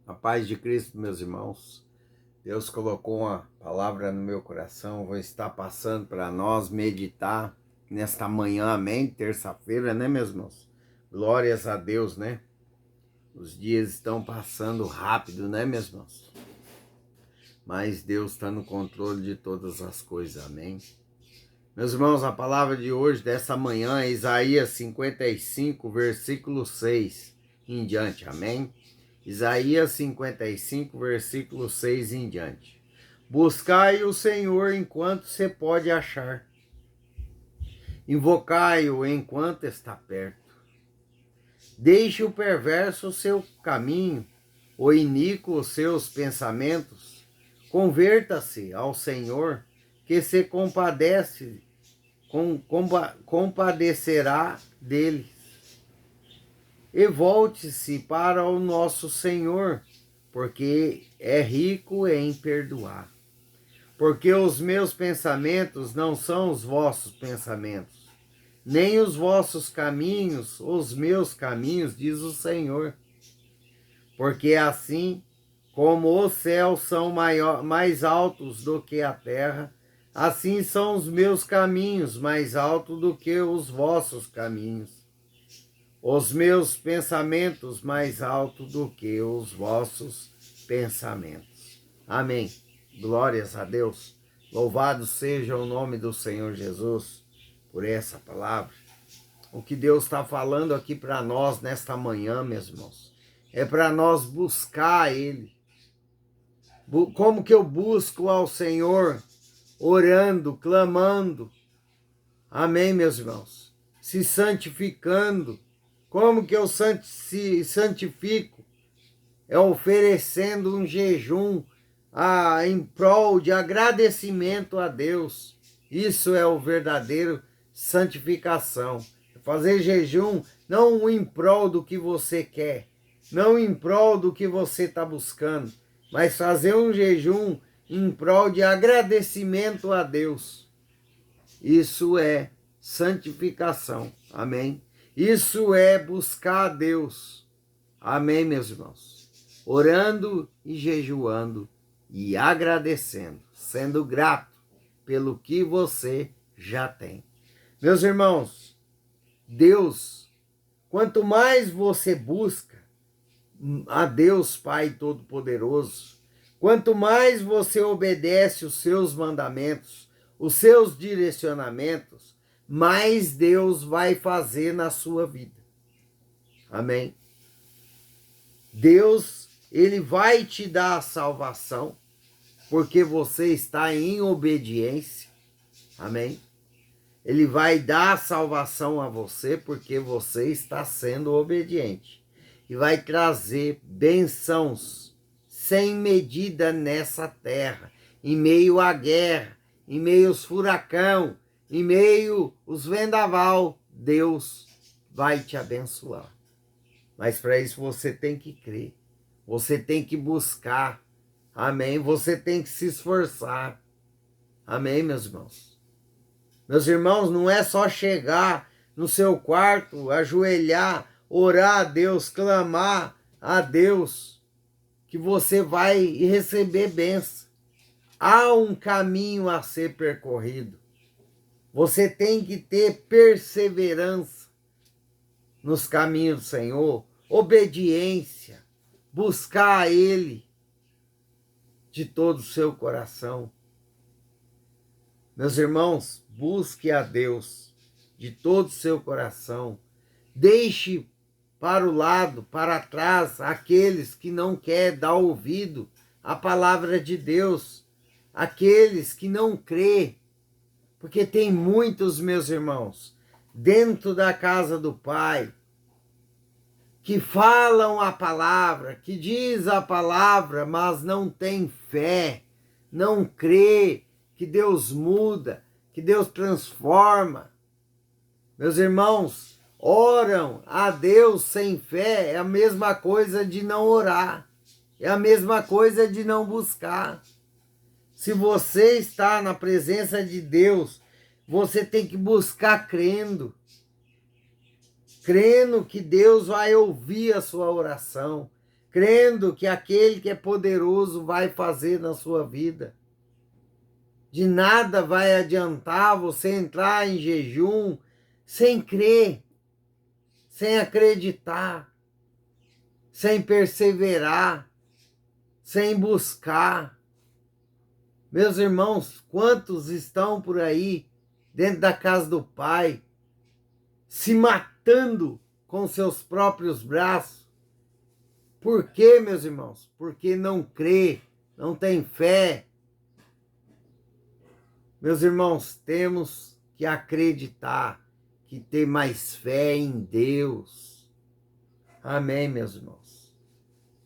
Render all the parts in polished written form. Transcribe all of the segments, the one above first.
A paz de Cristo, meus irmãos. Deus colocou uma palavra no meu coração, vou estar passando para nós meditar nesta manhã, amém? Terça-feira, né, meus irmãos? Glórias a Deus, né? Os dias estão passando rápido, né, meus irmãos? Mas Deus está no controle de todas as coisas, amém? Meus irmãos, a palavra de hoje, dessa manhã, é Isaías 55, versículo 6 em diante, amém? Isaías 55, versículo 6 em diante. Buscai o Senhor enquanto se pode achar. Invocai-o enquanto está perto. Deixe o perverso o seu caminho, o iníquo os seus pensamentos. Converta-se ao Senhor, que se compadecerá dele. E volte-se para o nosso Senhor, porque é rico em perdoar. Porque os meus pensamentos não são os vossos pensamentos, nem os vossos caminhos, os meus caminhos, diz o Senhor. Porque assim como os céus são mais altos do que a terra, assim são os meus caminhos mais altos do que os vossos caminhos. Os meus pensamentos mais altos do que os vossos pensamentos. Amém. Glórias a Deus. Louvado seja o nome do Senhor Jesus por essa palavra. O que Deus está falando aqui para nós nesta manhã, meus irmãos, é para nós buscar Ele. Como que eu busco ao Senhor? Orando, clamando. Amém, meus irmãos? Se santificando. Como que eu se santifico? É oferecendo um jejum em prol de agradecimento a Deus. Isso é o verdadeiro santificação. Fazer jejum não em prol do que você quer, não em prol do que você está buscando, mas fazer um jejum em prol de agradecimento a Deus. Isso é santificação. Amém? Isso é buscar a Deus. Amém, meus irmãos? Orando e jejuando e agradecendo, sendo grato pelo que você já tem. Meus irmãos, Deus, quanto mais você busca a Deus Pai Todo-Poderoso, quanto mais você obedece os seus mandamentos, os seus direcionamentos, mais Deus vai fazer na sua vida. Amém? Deus, Ele vai te dar a salvação, porque você está em obediência. Amém? Ele vai dar a salvação a você, porque você está sendo obediente. E vai trazer bênçãos sem medida nessa terra, em meio à guerra, em meio aos furacão, em meio aos vendaval, Deus vai te abençoar. Mas para isso você tem que crer, você tem que buscar, amém? Você tem que se esforçar, amém, meus irmãos? Meus irmãos, não é só chegar no seu quarto, ajoelhar, orar a Deus, clamar a Deus, que você vai receber bênção. Há um caminho a ser percorrido. Você tem que ter perseverança nos caminhos do Senhor, obediência, buscar a Ele de todo o seu coração. Meus irmãos, busque a Deus de todo o seu coração. Deixe para o lado, para trás, aqueles que não querem dar ouvido à palavra de Deus, aqueles que não crê, porque tem muitos, meus irmãos, dentro da casa do Pai, que falam a palavra, que diz a palavra, mas não tem fé, não crê que Deus muda, que Deus transforma. Meus irmãos, oram a Deus sem fé é a mesma coisa de não orar, é a mesma coisa de não buscar. Se você está na presença de Deus, você tem que buscar crendo. Crendo que Deus vai ouvir a sua oração. crendo que aquele que é poderoso vai fazer na sua vida. De nada vai adiantar você entrar em jejum sem crer, sem acreditar, sem perseverar, sem buscar. Meus irmãos, quantos estão por aí, dentro da casa do Pai, se matando com seus próprios braços? Por quê, meus irmãos? Porque não crê, não tem fé. Meus irmãos, temos que acreditar, que ter mais fé em Deus. Amém, meus irmãos.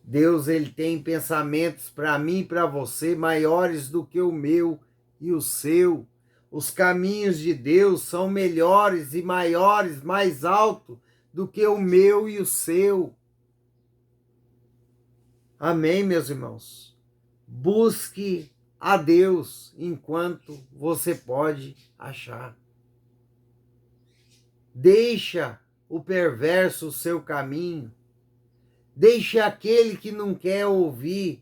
Deus, ele tem pensamentos para mim e para você maiores do que o meu e o seu. Os caminhos de Deus são melhores e maiores, mais altos do que o meu e o seu. Amém, meus irmãos? Busque a Deus enquanto você pode achar. Deixa o perverso o seu caminho. Deixe aquele que não quer ouvir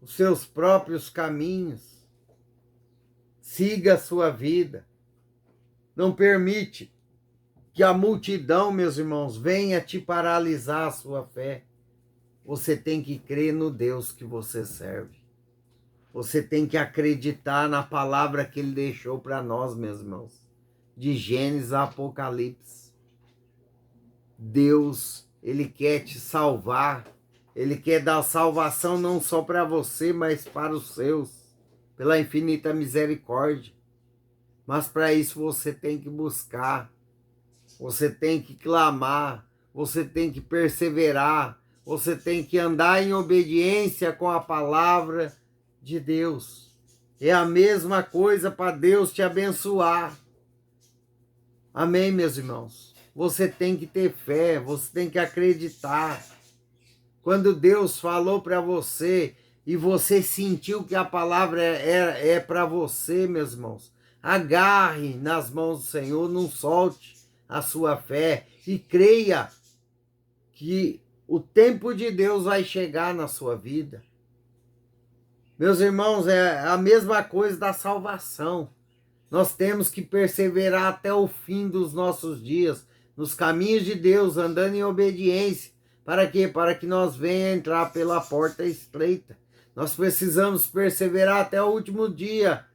os seus próprios caminhos. Siga a sua vida. Não permite que a multidão, meus irmãos, venha te paralisar a sua fé. Você tem que crer no Deus que você serve. Você tem que acreditar na palavra que ele deixou para nós, meus irmãos. De Gênesis a Apocalipse. Deus, ele quer te salvar. Ele quer dar salvação não só para você, mas para os seus. Pela infinita misericórdia. Mas para isso você tem que buscar. Você tem que clamar. Você tem que perseverar. Você tem que andar em obediência com a palavra de Deus. É a mesma coisa para Deus te abençoar. Amém, meus irmãos? Você tem que ter fé, você tem que acreditar. Quando Deus falou para você e você sentiu que a palavra é para você, meus irmãos, agarre nas mãos do Senhor, não solte a sua fé e creia que o tempo de Deus vai chegar na sua vida. Meus irmãos, é a mesma coisa da salvação. Nós temos que perseverar até o fim dos nossos dias, nos caminhos de Deus, andando em obediência. Para quê? Para que nós venhamos entrar pela porta estreita. Nós precisamos perseverar até o último dia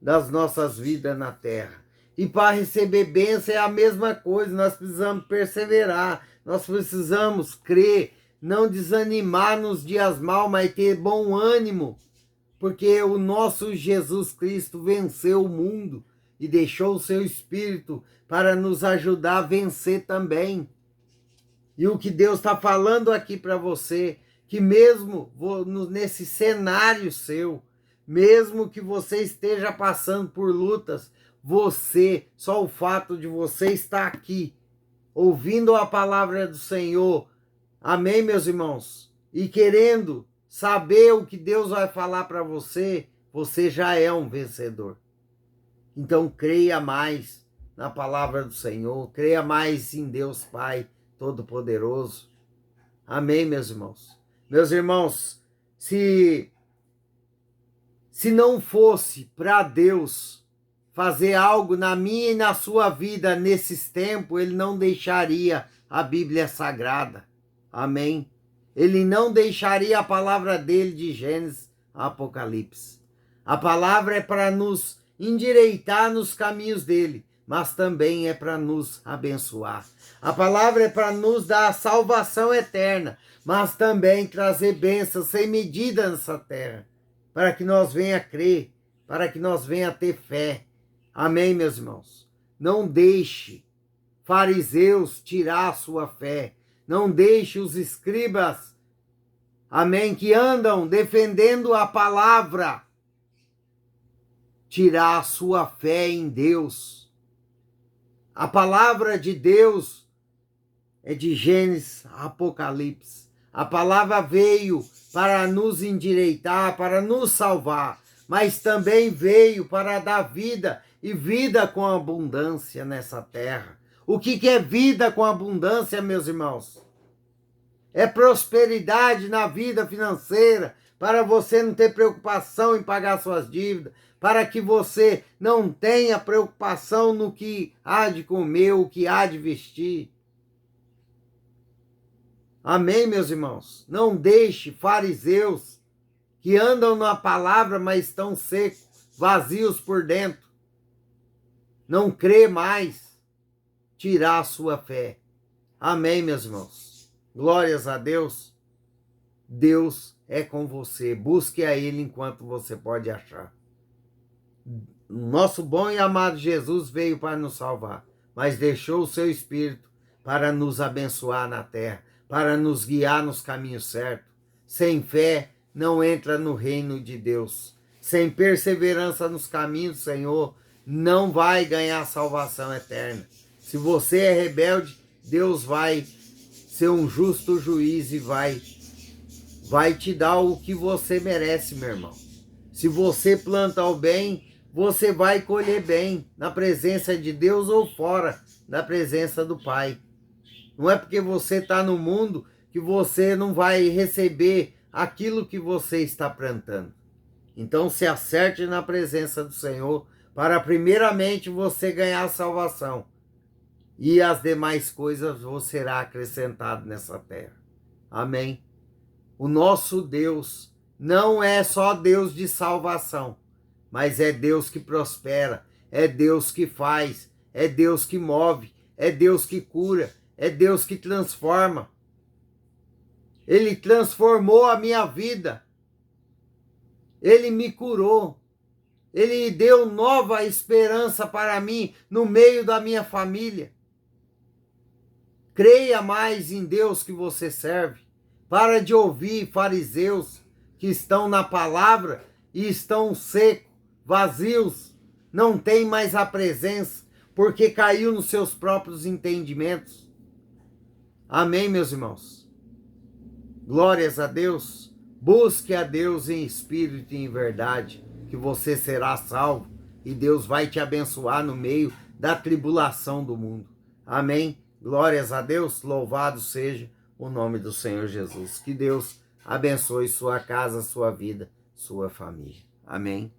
das nossas vidas na terra. E para receber bênção é a mesma coisa, nós precisamos perseverar. Nós precisamos crer, não desanimar nos dias maus, mas ter bom ânimo, porque o nosso Jesus Cristo venceu o mundo e deixou o seu Espírito para nos ajudar a vencer também. E o que Deus está falando aqui para você, que mesmo nesse cenário seu, mesmo que você esteja passando por lutas, só o fato de você estar aqui, ouvindo a palavra do Senhor, amém, meus irmãos? E querendo saber o que Deus vai falar para você, você já é um vencedor. Então creia mais na palavra do Senhor, creia mais em Deus Pai Todo-Poderoso. Amém, meus irmãos? Meus irmãos, se não fosse para Deus fazer algo na minha e na sua vida nesses tempos, ele não deixaria a Bíblia Sagrada. Amém? Ele não deixaria a palavra dele de Gênesis a Apocalipse. A palavra é para nos endireitar nos caminhos dele, mas também é para nos abençoar. A palavra é para nos dar a salvação eterna, mas também trazer bênçãos sem medida nessa terra, para que nós venha crer, para que nós venha ter fé. Amém, meus irmãos? Não deixe fariseus tirar a sua fé. Não deixe os escribas, amém, que andam defendendo a palavra, tirar a sua fé em Deus. A palavra de Deus é de Gênesis a Apocalipse. A palavra veio para nos endireitar, para nos salvar, mas também veio para dar vida e vida com abundância nessa terra. O que é vida com abundância, meus irmãos? é prosperidade na vida financeira, para você não ter preocupação em pagar suas dívidas, para que você não tenha preocupação no que há de comer, o que há de vestir. Amém, meus irmãos? Não deixe fariseus que andam na palavra, mas estão secos, vazios por dentro, não crê mais, tirar a sua fé. Amém, meus irmãos? Glórias a Deus. Deus é com você. Busque a Ele enquanto você pode achar. Nosso bom e amado Jesus veio para nos salvar, mas deixou o seu Espírito para nos abençoar na terra, para nos guiar nos caminhos certos. Sem fé, não entra no reino de Deus. Sem perseverança nos caminhos do Senhor, não vai ganhar salvação eterna. Se você é rebelde, Deus vai ser um justo juiz e vai te dar o que você merece, meu irmão. Se você planta o bem, você vai colher bem, na presença de Deus ou fora da presença do Pai. Não é porque você está no mundo que você não vai receber aquilo que você está plantando. Então se acerte na presença do Senhor, para primeiramente você ganhar a salvação. E as demais coisas vos será acrescentado nessa terra. Amém? O nosso Deus não é só Deus de salvação, mas é Deus que prospera, é Deus que faz, é Deus que move, é Deus que cura, é Deus que transforma. Ele transformou a minha vida, Ele me curou, Ele deu nova esperança para mim no meio da minha família. Creia mais em Deus que você serve. Para de ouvir fariseus que estão na palavra e estão secos, vazios, não tem mais a presença, porque caiu nos seus próprios entendimentos. Amém, meus irmãos? Glórias a Deus. Busque a Deus em espírito e em verdade, que você será salvo e Deus vai te abençoar no meio da tribulação do mundo. Amém? Glórias a Deus. Louvado seja o nome do Senhor Jesus. Que Deus abençoe sua casa, sua vida, sua família. Amém?